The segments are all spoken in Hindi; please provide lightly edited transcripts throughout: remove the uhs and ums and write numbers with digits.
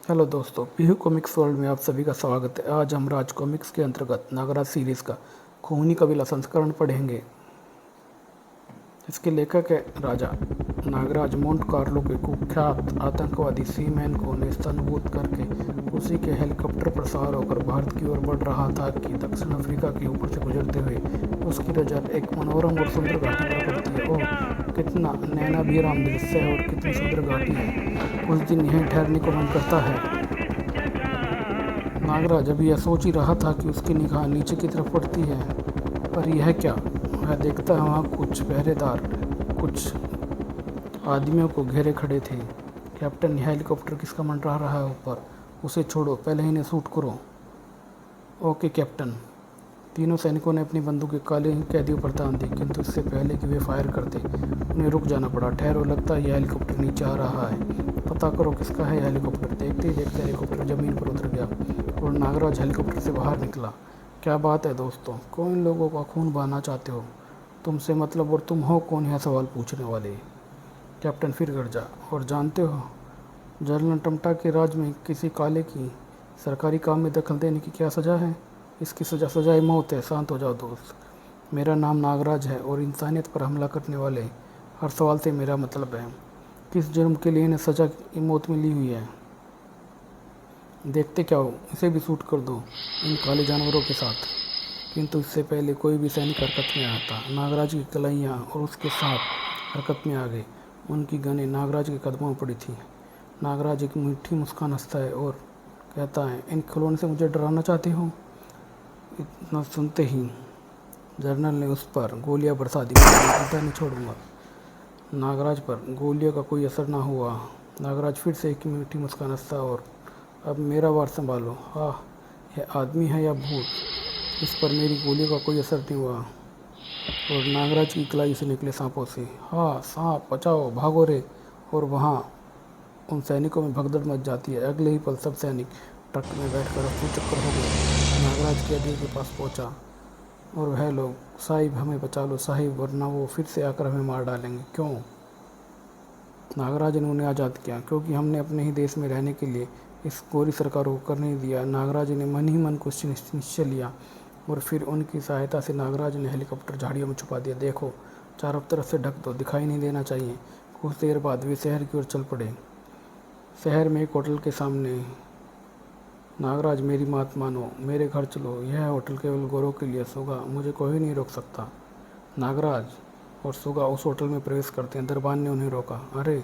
हेलो दोस्तों, पीहू कॉमिक्स वर्ल्ड में आप सभी का स्वागत है। आज हम राज कॉमिक्स के अंतर्गत नागराज सीरीज़ का खूनी कबीला संस्करण पढ़ेंगे। इसके लेखक है राजा नागराज मोंट कार्लो के कुख्यात आतंकवादी सीमैन को नेस्तनाबूद करके उसी के हेलीकॉप्टर पर सवार होकर भारत की ओर बढ़ रहा था कि दक्षिण अफ्रीका के ऊपर से गुजरते हुए उसकी नज़र एक मनोरम और सुंदर घाटी पर पड़ती है। ओह, कितना नैनाभिराम दृश्य है और कितनी सुंदर घाटी है। कुछ दिन यहीं ठहरने को मन करता है। नागराज अभी यह सोच ही रहा था कि उसकी निगाह नीचे की तरफ पड़ती है। पर यह क्या? वह देखता है वहाँ कुछ पहरेदार कुछ आदमियों को घेरे खड़े थे। कैप्टन, यह हेलीकॉप्टर किसका मंडरा रहा है ऊपर? उसे छोड़ो, पहले इन्हें शूट करो। Okay captain. तीनों सैनिकों ने अपनी बंदूकें काले कैदियों पर तान दी, किंतु इससे पहले कि वे फायर करते उन्हें रुक जाना पड़ा। ठहरो, लगता है यह हेलीकॉप्टर नीचे आ रहा है। पता करो किसका है यह हेलीकॉप्टर। देखते ही देखते हेलीकॉप्टर ज़मीन पर उतर गया और नागराज हेलीकॉप्टर से बाहर निकला। क्या बात है दोस्तों, कौन लोगों का खून बहाना चाहते हो? तुमसे मतलब, और तुम हो कौन यह सवाल पूछने वाले? कैप्टन फिर गरजा। और जानते हो जनरल टमटा के राज में किसी काले की सरकारी काम में दखल देने की क्या सज़ा है? इसकी सज़ाए मौत है। शांत हो जाओ दोस्त। मेरा नाम नागराज है और इंसानियत पर हमला करने वाले हर सवाल से मेरा मतलब है। किस जुर्म के लिए इन्हें सज़ा की मौत मिली हुई है? देखते क्या हो, इसे भी शूट कर दो इन काले जानवरों के साथ। किंतु इससे पहले कोई भी सैनिक हरकत में आया था। नागराज की कलाइयाँ और उसके सांप हरकत में आ गए। उनकी गनें नागराज के कदमों में पड़ी थी। नागराज एक मीठी मुस्कान हंसता है और कहता है, इन खिलौने से मुझे डराना चाहते हो? इतना सुनते ही जनरल ने उस पर गोलियां बरसा दी। मैं जिंदा नहीं छोड़ूंगा। नागराज पर गोलियों का कोई असर ना हुआ। नागराज फिर से एक मीठी मुस्कान हंसता और अब मेरा वार संभालो। हाँ, यह आदमी है या भूत, इस पर मेरी गोलियों का कोई असर नहीं हुआ। और नागराज की कलाई से निकले सांपों से। हाँ, सांप बचाओ, भागो रे। और वहाँ उन सैनिकों में भगदड़ मच जाती है। अगले ही पल सब सैनिक ट्रक में बैठकर अफू चक्कर हो गए। नागराज कैदियों के पास पहुँचा और वह लोग, साहिब हमें बचा लो साहिब, वरना वो फिर से आकर हमें मार डालेंगे। क्यों? नागराज ने उन्हें आज़ाद किया क्योंकि हमने अपने ही देश में रहने के लिए इस गोरी सरकार को कर नहीं दिया। नागराज ने मन ही मन को निश्चय लिया और फिर उनकी सहायता से नागराज ने हेलीकॉप्टर झाड़ियों में छुपा दिया। देखो, चारों तरफ से ढक दो, दिखाई नहीं देना चाहिए। कुछ देर बाद वे शहर की ओर चल पड़े। शहर में एक होटल के सामने। नागराज, मेरी बात मानो, मेरे घर चलो। यह होटल केवल गोरों के लिए। सोगा, मुझे कोई नहीं रोक सकता। नागराज और सुगा उस होटल में प्रवेश करते हैं। दरबान ने उन्हें रोका। अरे,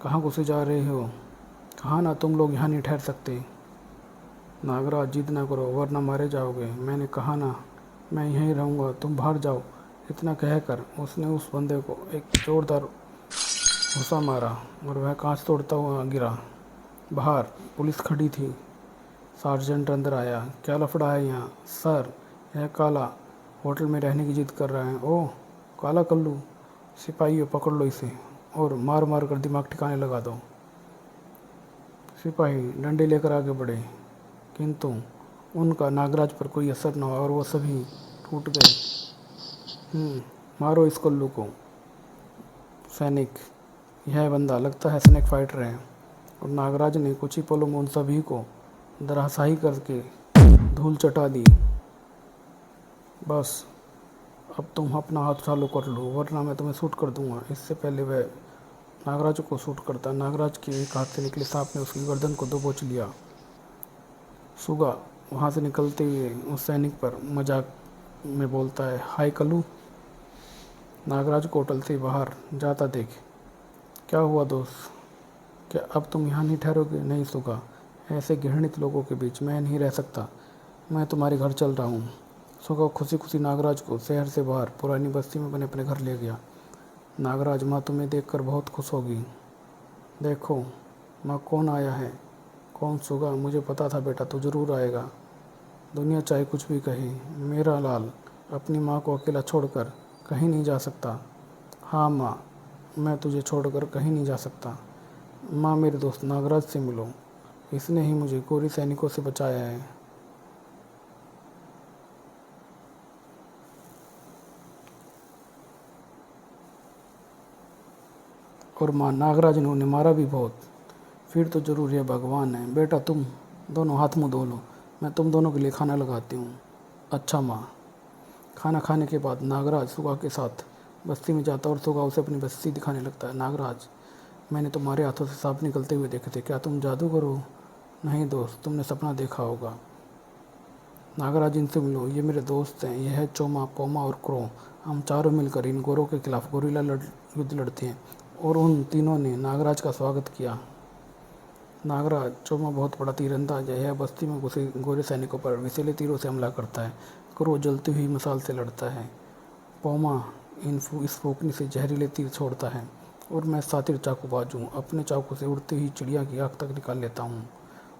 कहाँ घुसे जा रहे हो? कहा ना, तुम लोग यहाँ नहीं ठहर सकते। नागराज, जिद ना करो वरना मारे जाओगे। मैंने कहा ना, मैं यहीं रहूँगा, तुम बाहर जाओ। इतना कहकर उसने उस बंदे को एक जोरदार घुसा मारा और वह कांच तोड़ता हुआ गिरा। बाहर पुलिस खड़ी थी। सार्जेंट अंदर आया। क्या लफड़ा है यहाँ? सर, यह काला होटल में रहने की जिद कर रहा है। ओह, काला कल्लू। सिपाहियों, पकड़ लो इसे और मार मार कर दिमाग ठिकाने लगा दो। सिपाही डंडे लेकर आगे बढ़े, किंतु उनका नागराज पर कोई असर न हुआ और वो सभी टूट गए। मारो इस कल्लू को। सैनिक, यह बंदा लगता है स्नेक फाइटर है। और नागराज ने कुछ ही पलों में उन सभी को धराशायी करके धूल चटा दी। बस, अब तुम अपना हाथ चालू कर लो वरना मैं तुम्हें शूट कर दूंगा। इससे पहले वह नागराज को शूट करता, नागराज के एक हाथ से निकले सांप ने उसकी गर्दन को दबोच लिया। सुगा वहाँ से निकलते हुए उस सैनिक पर मजाक में बोलता है, हाय कल्लू। नागराज को होटल से बाहर जाता देख, क्या हुआ दोस्त, क्या अब तुम यहाँ नहीं ठहरोगे? नहीं सुगा, ऐसे घृणित लोगों के बीच मैं नहीं रह सकता। मैं तुम्हारे घर चल रहा हूँ। सुगा खुशी खुशी नागराज को शहर से बाहर पुरानी बस्ती में बने अपने घर ले गया। नागराज, माँ तुम्हें देखकर बहुत खुश होगी। देखो माँ, कौन आया है। कौन? सुगा, मुझे पता था बेटा तू जरूर आएगा। दुनिया चाहे कुछ भी कहे, मेरा लाल अपनी माँ को अकेला छोड़कर कहीं नहीं जा सकता। हाँ माँ, मैं तुझे छोड़कर कहीं नहीं जा सकता। माँ, मेरे दोस्त नागराज से मिलो, इसने ही मुझे गोरी सैनिकों से बचाया है। और माँ, नागराज ने उन्हें मारा भी बहुत। फिर तो ज़रूर यह भगवान है। बेटा तुम दोनों हाथ मुँह धो लो, मैं तुम दोनों के लिए खाना लगाती हूँ। अच्छा माँ। खाना खाने के बाद नागराज सुगा के साथ बस्ती में जाता और सुगा उसे अपनी बस्ती दिखाने लगता है। नागराज, मैंने तुम्हारे हाथों से सांप निकलते हुए देखे थे, क्या तुम जादूगर हो? नहीं दोस्त, तुमने सपना देखा होगा। नागराज, इनसे मिलो, ये मेरे दोस्त हैं, यह है चोमा, पोमा और क्रो। हम चारों मिलकर इन गोरों के खिलाफ गोरिल्ला युद्ध लड़ते हैं। और उन तीनों ने नागराज का स्वागत किया। नागराज, चोमा बहुत बड़ा तीरंदाज है, यह बस्ती में घुसे गोरे सैनिकों पर विषैले तीरों से हमला करता है। क्रो जलती हुई मसाल से लड़ता है। पोमा इस फूकनी से जहरीले तीर छोड़ता है। और मैं सातिर चाकूबाज हूँ, अपने चाकू से उड़ती हुई चिड़िया की आँख तक निकाल लेता हूँ।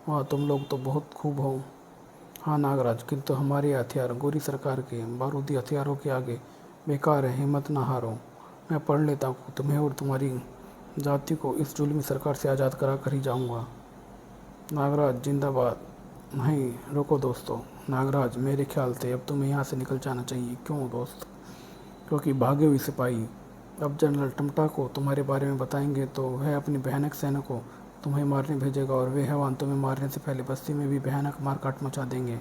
वाह, तुम लोग तो बहुत खूब हो। हाँ नागराज, किंतु हमारे हथियार गोरी सरकार के बारूदी हथियारों के आगे बेकार है, हिम्मत ना हारो। मैं पढ़ लेता हूँ, तुम्हें और तुम्हारी जाति को इस जुल्मी सरकार से आज़ाद करा कर ही जाऊँगा। नागराज जिंदाबाद। नहीं रुको दोस्तों, नागराज मेरे ख्याल से अब तुम्हें यहाँ से निकल जाना चाहिए। क्यों दोस्त? क्योंकि भागे हुए सिपाही अब जनरल टमटा को तुम्हारे बारे में बताएंगे तो वह अपनी भयानक सेना को तुम्हें मारने भेजेगा, और वे हैवान तुम्हें मारने से पहले बस्ती में भी भयानक मारकाट मचा देंगे।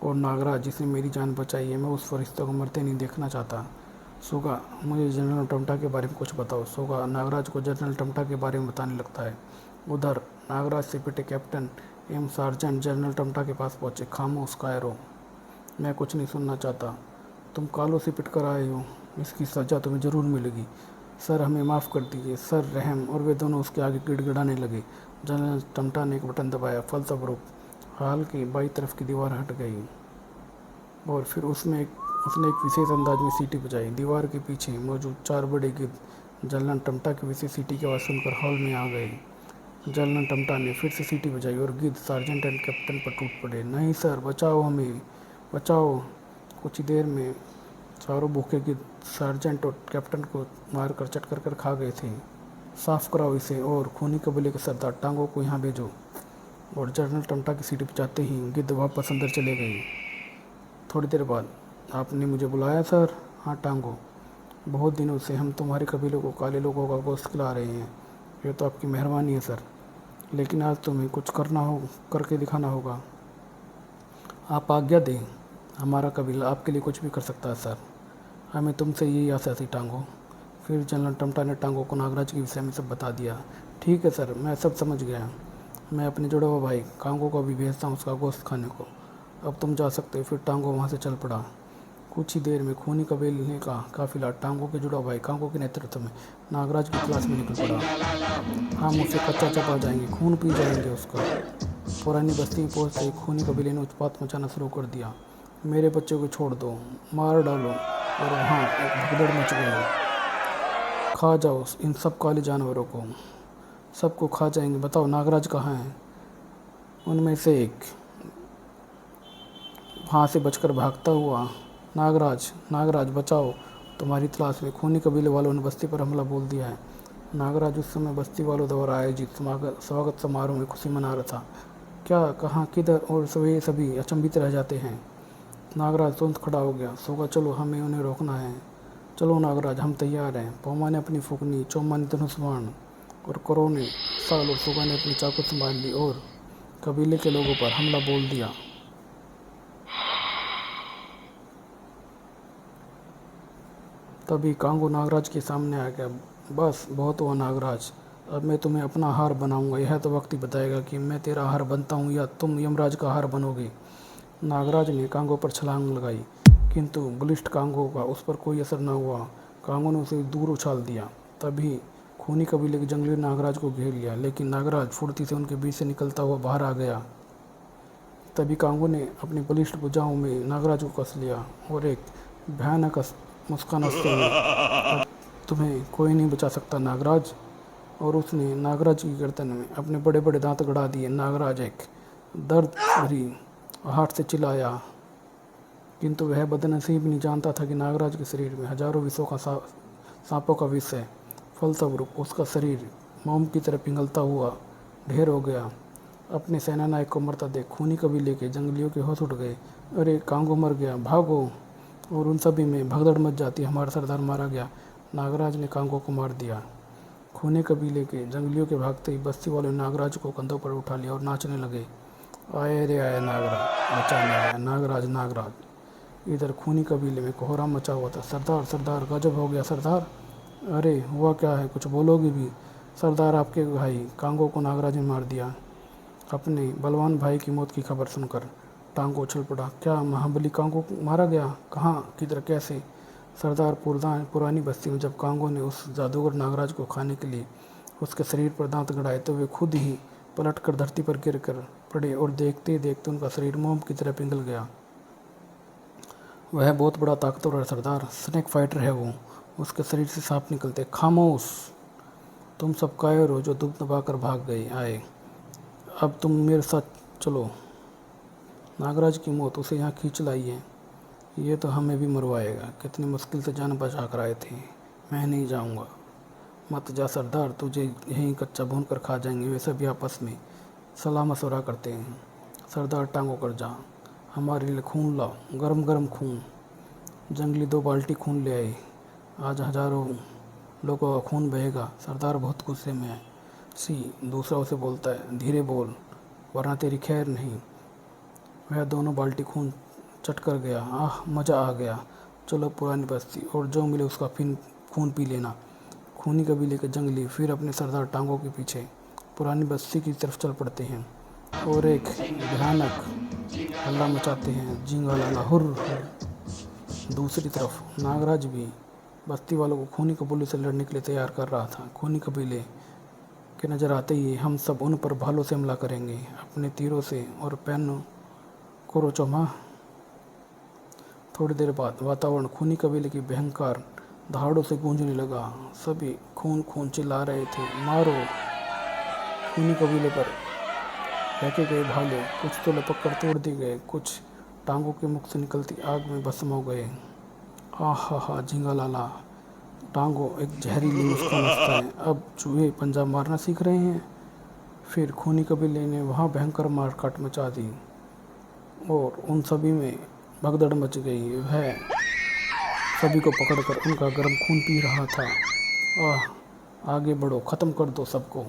और नागराज, जिसने मेरी जान बचाई है, मैं उस फरिश्ते को मरते नहीं देखना चाहता। सोगा, मुझे जनरल टमटा के बारे में कुछ बताओ। सोगा नागराज को जनरल टमटा के बारे में बताने लगता है। उधर नागराज से पिटे कैप्टन एवं सार्जेंट जनरल टमटा के पास पहुँचे। खामोश कायरो, मैं कुछ नहीं सुनना चाहता। तुम कालों से पिट कर आए हो, इसकी सज़ा तुम्हें ज़रूर मिलेगी। सर हमें माफ़ कर दीजिए सर, रहम। और वे दोनों उसके आगे गिड़गिड़ाने लगे। जनरल टमटा ने एक बटन दबाया, फलस्वरूप हाल की बाई तरफ की दीवार हट गई और फिर उसने एक विशेष अंदाज में सीटी बजाई। दीवार के पीछे मौजूद 4 बड़े गिद्ध जनरल टमटा की विशेष सीटी की आवाज़ सुनकर हॉल में आ गए। जनरल टमटा ने फिर से सीटी बजाई और गिद्ध सार्जेंट एंड कैप्टन पर टूट पड़े। नहीं सर, बचाओ, हमें बचाओ। कुछ ही देर में चारों भूखे गिद्ध सार्जेंट और कैप्टन को मारकर चट कर खा गए थे। साफ कराओ इसे और खूनी कबीले के सरदार टांगों को यहाँ भेजो। और जनरल टमटा की सीटी बजाते ही गिद्ध वापस अंदर चले गए। थोड़ी देर बाद, आपने मुझे बुलाया सर? हाँ टांगो, बहुत दिनों से हम तुम्हारे कबीले को काले लोगों का गोश्त खिला रहे हैं। ये तो आपकी मेहरबानी है सर, लेकिन आज तुम्हें कुछ करके दिखाना होगा। आप आज्ञा दें, हमारा कबीला आपके लिए कुछ भी कर सकता है सर, हमें तुमसे यही आशा थी टांगो। फिर जनरल टमटा ने टांगो को नागराज के विषय में सब बता दिया। ठीक है सर, मैं सब समझ गया। मैं अपने जुड़ा हुआ भाई कांगो को अभी भेजता हूँ उसका गोश्त खाने को। अब तुम जा सकते हो। फिर टांगो वहाँ से चल पड़ा। कुछ ही देर में खूनी कबीले का काफिला टांगो के जुड़ा भाई कांगो के नेतृत्व में नागराज की तलाश में निकल पड़ा। हम उसे कच्चा चबा जाएंगे, खून पी जाएंगे उसका। पुरानी बस्ती में पहुँचते ही खूनी कबीले ने उत्पात मचाना शुरू कर दिया। मेरे बच्चों को छोड़ दो, मार डालो। और वहाँ एक भगदड़ मच गई। खा जाओ इन सब काले जानवरों को, सबको खा जाएंगे। बताओ नागराज कहाँ है? उनमें से एक वहाँ से बचकर भागता हुआ, नागराज, नागराज बचाओ, तुम्हारी तलाश में। खूनी कबीले वालों ने बस्ती पर हमला बोल दिया है। नागराज उस समय बस्ती वालों द्वारा आयोजित स्वागत समारोह में खुशी मना रहा था। क्या, कहाँ, किधर? और सभी अचंभित रह जाते हैं। नागराज तुरंत खड़ा हो गया। सोगा, चलो, हमें उन्हें रोकना है। चलो नागराज, हम तैयार हैं। पोमा ने अपनी फूकनी, चोमा ने धनुष बाण और करो ने साल और सोगा ने अपनी चाकू संभाल ली और कबीले के लोगों पर हमला बोल दिया। तभी कांगो नागराज के सामने आ गया। बस बहुत हुआ नागराज, अब मैं तुम्हें अपना आहार बनाऊंगा। यह तो वक्त ही बताएगा कि मैं तेरा आहार बनता हूँ या तुम यमराज का आहार बनोगे। नागराज ने कांगो पर छलांग लगाई, किंतु बलिष्ठ कांगो का उस पर कोई असर न हुआ। कांगो ने उसे दूर उछाल दिया। तभी खूनी कबीले के जंगली नागराज को घेर लिया, लेकिन नागराज फुर्ती से उनके बीच से निकलता हुआ बाहर आ गया। तभी कांगो ने अपनी बलिष्ठ भुजाओं में नागराज को कस लिया और एक भयानक मुस्कान हंसते हुए, तुम्हें कोई नहीं बचा सकता नागराज। और उसने नागराज की गर्दन में अपने बड़े बड़े दांत गड़ा दिए। नागराज एक दर्द भरी आहट से चिल्लाया, किंतु वह बदनसीब नहीं जानता था कि नागराज के शरीर में हजारों विषों का सांपों का विष है। फलस्वरूप उसका शरीर मोम की तरह पिघलता हुआ ढेर हो गया। अपने सेनानायक को मरता देख खूनी कबीले के जंगलियों के होश उठ गए। अरे कांगो मर गया, भागो। और उन सभी में भगदड़ मच जाती, हमारा सरदार मारा गया। नागराज ने कांगो को मार दिया। खूनी कबीले के जंगलियों के भागते ही बस्ती वालों ने नागराज को कंधों पर उठा लिया और नाचने लगे। आए रे आए नागराज बचाने आया, नागराज नागराज। इधर खूनी कबीले में कोहराम मचा हुआ था। सरदार सरदार गजब हो गया सरदार। अरे हुआ क्या है, कुछ बोलोगे भी? सरदार, आपके भाई कांगो को नागराज ने मार दिया। अपने बलवान भाई की मौत की खबर सुनकर टांगो उछल पड़ा। क्या महाबली कांगो को मारा गया? कहाँ, किधर, कैसे? सरदार, पुरानी बस्ती में जब कांगो ने उस जादूगर नागराज को खाने के लिए उसके शरीर पर दांत गड़ाए तो वे खुद ही पलट कर धरती पर गिर कर पड़े और देखते ही देखते उनका शरीर मोम की तरह पिघल गया। वह बहुत बड़ा ताकतवर है सरदार, स्नेक फाइटर है वो, उसके शरीर से सांप निकलते। खामोश, तुम सब कायर हो जो दुम दबाकर भाग गए आए। अब तुम मेरे साथ चलो। नागराज की मौत उसे यहाँ खींच लाई है, ये तो हमें भी मरवाएगा। कितनी मुश्किल से जान बचा कर आए थे। मैं नहीं जाऊँगा। मत जा सरदार, तुझे यहीं कच्चा भून कर खा जाएंगे। वे सभी आपस में सलाह मशवरा करते हैं। सरदार, टांगों कर जा, हमारे लिए खून लाओ, गरम गरम खून। जंगली 2 बाल्टी खून ले आए, आज हजारों लोगों का खून बहेगा। सरदार बहुत गुस्से में है। दूसरा उसे बोलता है, धीरे बोल वरना तेरी खैर नहीं। वह दोनों बाल्टी खून चट कर गया। आह, मज़ा आ गया। चलो पुरानी बस्ती, और जो मिले उसका फिर खून पी लेना। खूनी कबीले के जंगली फिर अपने सरदार टांगों के पीछे पुरानी बस्ती की तरफ चल पड़ते हैं और एक भयानक हल्ला मचाते हैं। जिंगा लाला हुर हुर। दूसरी तरफ नागराज भी बस्ती वालों को खूनी कबीले से लड़ने के लिए तैयार कर रहा था। खूनी कबीले के नज़र आते ही हम सब उन पर भालों से हमला करेंगे, अपने तीरों से और पैनों को रोचोमा। थोड़ी देर बाद वातावरण खूनी कबीले की भयंकर दहाड़ों से गूंजने लगा। सभी खून खून चिल्ला रहे थे, मारो। खूनी कबीले पर फेंके गए भाले कुछ तो लपक कर तोड़ दिए गए, कुछ टांगों के मुख से निकलती आग में भस्म हो गए। आहा हा, झिंगा लाला। टांगो एक जहरीली मुस्कान हंसता है। अब चूहे पंजा मारना सीख रहे हैं। फिर खूनी कबीले ने वहाँ भयंकर मारकाट मचा दी और उन सभी में भगदड़ मच गई। वह सभी को पकड़कर उनका गर्म खून पी रहा था। आगे बढ़ो, ख़त्म कर दो सबको।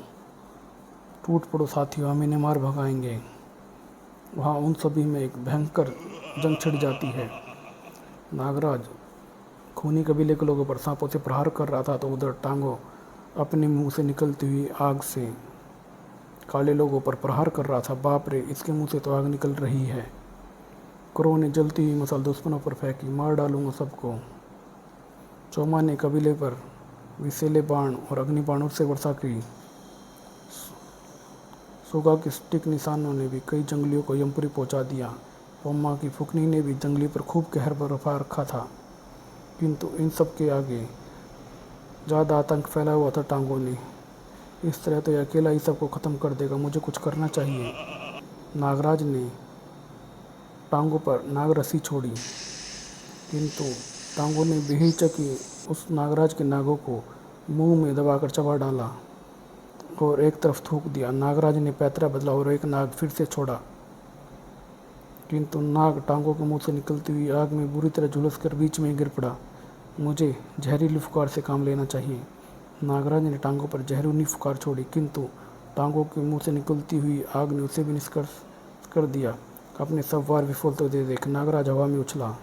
टूट पड़ो साथियों, हम इन्हें मार भगाएंगे। वहाँ उन सभी में एक भयंकर जंग छिड़ जाती है। नागराज खूनी कबीले के लोगों पर सांपों से प्रहार कर रहा था तो उधर टांगो अपने मुंह से निकलती हुई आग से काले लोगों पर प्रहार कर रहा था। बाप रे, इसके मुंह से तो आग निकल रही है। क्रो ने जलती हुई मसाल दुश्मनों पर फेंकी। मार डालूंगा सबको। चोमा ने कबीले पर विषैले बाण और अग्नि बाणों से वर्षा की। सुगा के स्टिक निशानों ने भी कई जंगलियों को यमपुरी पहुंचा दिया। पोम्मा की फुकनी ने भी जंगली पर खूब कहर बरपा रखा था, किंतु इन सब के आगे ज़्यादा आतंक फैला हुआ था टांगों ने। इस तरह तो यह अकेला ही सबको ख़त्म कर देगा, मुझे कुछ करना चाहिए। नागराज ने टांगों पर नागरसी छोड़ी, किंतु टांगों ने बेहिचकी उस नागराज के नागों को मुंह में दबाकर चबा डाला और एक तरफ थूक दिया। नागराज ने पैतरा बदला और एक नाग फिर से छोड़ा, किंतु नाग टांगों के मुंह से निकलती हुई आग में बुरी तरह झुलस कर बीच में गिर पड़ा। मुझे जहरीली फुकार से काम लेना चाहिए। नागराज ने टांगों पर जहरीली फुकार छोड़ी, किंतु टांगों के मुंह से निकलती हुई आग ने उसे भी निष्कर्ष कर दिया। अपने सब वार विफल तो दे देख नागराज हवा में उछला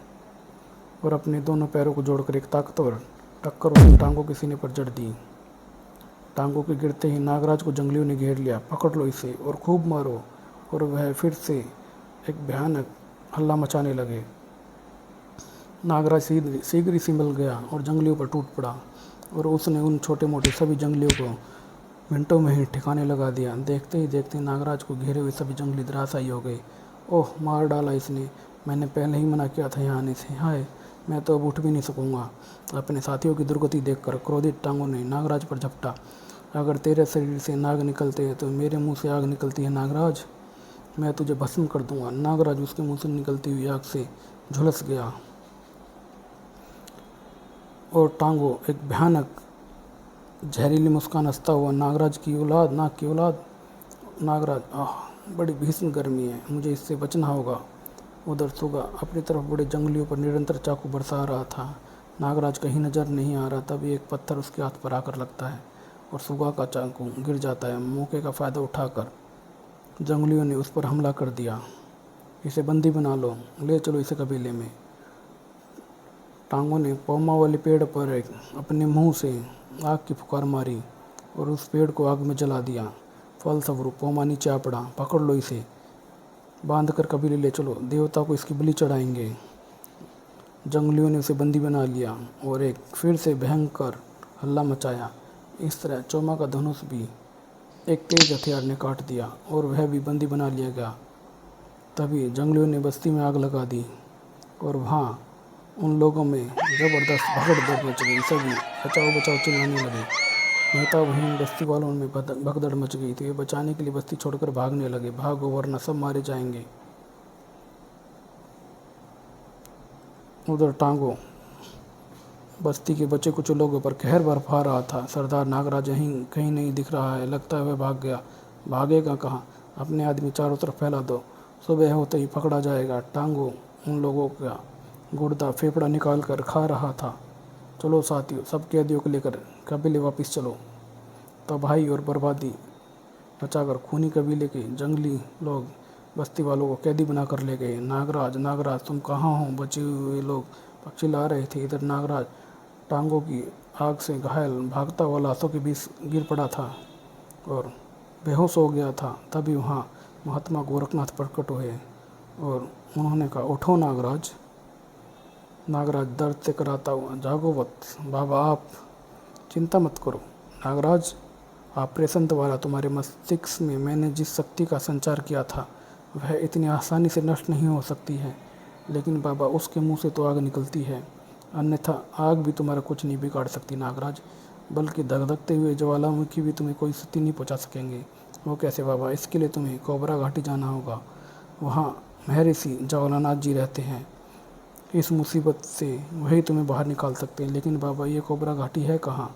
और अपने दोनों पैरों को जोड़कर एक ताकतवर टक्कर उसने टांगों के सीने पर जड़ दी। टांगों के गिरते ही नागराज को जंगलियों ने घेर लिया। पकड़ लो इसे और खूब मारो। और वह फिर से एक भयानक हल्ला मचाने लगे। नागराज शीघ्र ही संभल गया और जंगलियों पर टूट पड़ा और उसने उन छोटे मोटे सभी जंगलियों को मिनटों में ही ठिकाने लगा दिया। देखते ही देखते नागराज को घेरे हुए सभी जंगली धराशायी हो गए। ओह, मार डाला इसने, मैंने पहले ही मना किया था यहाँ आने से। हाय, मैं तो अब उठ भी नहीं सकूँगा। अपने साथियों की दुर्गति देखकर क्रोधित टांगों ने नागराज पर झपटा। अगर तेरे शरीर से नाग निकलते हैं तो मेरे मुंह से आग निकलती है नागराज, मैं तुझे भस्म कर दूंगा। नागराज उसके मुंह से निकलती हुई आग से झुलस गया और टांगो एक भयानक जहरीली मुस्कान हंसता हुआ, नागराज की औलाद, नाग की औलाद। नागराज, बड़ी भीषण गर्मी है, मुझे इससे बचना होगा। उधर सुगा अपनी तरफ बड़े जंगलियों पर निरंतर चाकू बरसा रहा था। नागराज कहीं नज़र नहीं आ रहा, तभी एक पत्थर उसके हाथ पर आकर लगता है और सुगा का चाकू गिर जाता है। मौके का फ़ायदा उठाकर जंगलियों ने उस पर हमला कर दिया। इसे बंदी बना लो, ले चलो इसे कबीले में। टांगों ने पोमा वाले पेड़ पर अपने मुंह से आग की फुकार मारी और उस पेड़ को आग में जला दिया। फलस्वरूप पोमा नीचे आ पड़ा। पकड़ लो इसे, बांध कर कबीले ले चलो, देवता को इसकी बलि चढ़ाएंगे। जंगलियों ने उसे बंदी बना लिया और एक फिर से भयंकर हल्ला मचाया। इस तरह चोमा का धनुष भी एक तेज हथियार ने काट दिया और वह भी बंदी बना लिया गया। तभी जंगलियों ने बस्ती में आग लगा दी और वहाँ उन लोगों में ज़बरदस्त भगदड़ मच गई। सभी बचाओ बचाओ चिल्लाने लगे। महताबहीन बस्ती वालों में भगदड़ मच गई तो ये बचाने के लिए बस्ती छोड़कर भागने लगे। भागो वरना सब मारे जाएंगे। उधर टांगो बस्ती के बचे कुछ लोगों पर कहर बरपा रहा था। सरदार नागराज यहीं कहीं नहीं दिख रहा है, लगता है वह भाग गया। भागेगा कहाँ? अपने आदमी चारों तरफ फैला दो, सुबह होते ही पकड़ा जाएगा। टांगो उन लोगों का गुर्दा फेफड़ा निकाल कर खा रहा था। चलो साथियों, सब कैदियों को लेकर कबीले वापस चलो। तबाही और बर्बादी मचाकर खूनी कबीले के जंगली लोग बस्ती वालों को कैदी बनाकर ले गए। नागराज नागराज तुम कहाँ हो? बचे हुए लोग पक्षी ला रहे थे। इधर नागराज टांगों की आग से घायल भागता हुआ लाशों के बीच गिर पड़ा था और बेहोश हो गया था। तभी वहाँ महात्मा गोरखनाथ प्रकट हुए और उन्होंने कहा, उठो नागराज। नागराज दर्द से कराता हुआ, जागो मत बाबा, आप चिंता मत करो। नागराज, ऑपरेशन द्वारा तुम्हारे मस्तिष्क में मैंने जिस शक्ति का संचार किया था वह इतनी आसानी से नष्ट नहीं हो सकती है। लेकिन बाबा, उसके मुंह से तो आग निकलती है, अन्यथा आग भी तुम्हारा कुछ नहीं बिगाड़ सकती नागराज, बल्कि धधकते हुए ज्वालामुखी भी तुम्हें कोई क्षति नहीं पहुंचा सकेंगे। वो कैसे बाबा? इसके लिए तुम्हें कोबरा घाटी जाना होगा। वहाँ महर्षि ज्वालानाथ जी रहते हैं। इस मुसीबत से वही तुम्हें बाहर निकाल सकते हैं। लेकिन बाबा, ये कोबरा घाटी है कहाँ?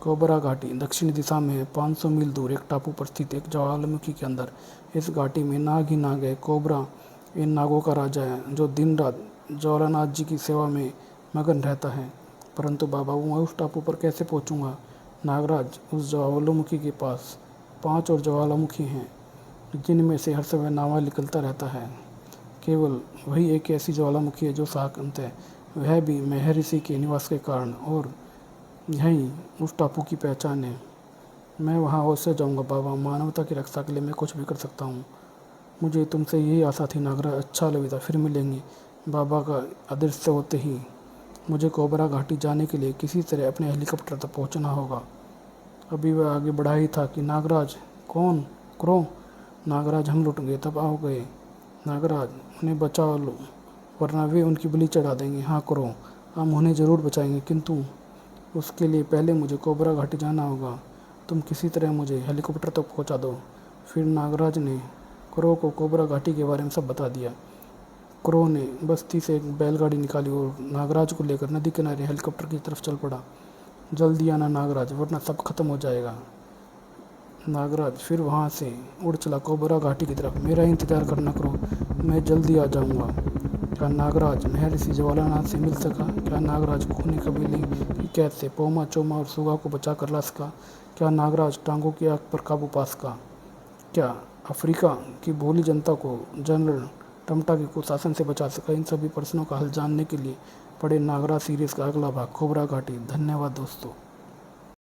कोबरा घाटी दक्षिण दिशा में है, 500 मील दूर एक टापू पर स्थित एक ज्वालामुखी के अंदर। इस घाटी में नाग ही नाग है। कोबरा इन नागों का राजा है जो दिन रात ज्वालानाथ जी की सेवा में मगन रहता है। परंतु बाबा, मैं उस टापू पर कैसे पहुंचूंगा? नागराज, उस ज्वालामुखी के पास 5 और ज्वालामुखी हैं जिनमें से हर समय लावा निकलता रहता है। केवल वही एक ऐसी ज्वालामुखी है जो शांत है, वह भी महर्षि के निवास के कारण, और यही उस टापू की पहचान है। मैं वहाँ अवश्य जाऊँगा बाबा। मानवता की रक्षा के लिए मैं कुछ भी कर सकता हूँ। मुझे तुमसे यही आशा थी नागराज। अच्छा अलविदा, फिर मिलेंगे। बाबा का अदृश्य होते ही मुझे कोबरा घाटी जाने के लिए किसी तरह अपने हेलीकॉप्टर तक पहुंचना होगा। अभी वह आगे बढ़ा ही था कि नागराज, कौन? क्रो? नागराज, हम लुट गए, तब आओ गए। नागराज, उन्हें बचा लो वरना वे उनकी बलि चढ़ा देंगे। हाँ क्रो, हम उन्हें ज़रूर बचाएंगे, किंतु उसके लिए पहले मुझे कोबरा घाटी जाना होगा। तुम किसी तरह मुझे हेलीकॉप्टर तक पहुंचा दो। फिर नागराज ने क्रो को कोबरा घाटी के बारे में सब बता दिया। क्रो ने बस्ती से एक बैलगाड़ी निकाली और नागराज को लेकर नदी किनारे हेलीकॉप्टर की तरफ चल पड़ा। जल्दी आना नागराज, वरना सब खत्म हो जाएगा। नागराज फिर वहाँ से उड़ चला कोबरा घाटी की तरफ। मेरा इंतज़ार करना क्रो, मैं जल्दी आ जाऊँगा। क्या नागराज महर्षि ज्वालानाथ से मिल सका? क्या नागराज खूनी कबीले की कैद से पोमा, चोमा और सुगा को बचा कर ला सका? क्या नागराज टांगों की आग पर काबू पा सका? क्या अफ्रीका की भोली जनता को जनरल टमटा के कुशासन से बचा सका? इन सभी प्रश्नों का हल जानने के लिए पढ़े नागराज सीरीज़ का अगला भाग, कोबरा घाटी। धन्यवाद दोस्तों।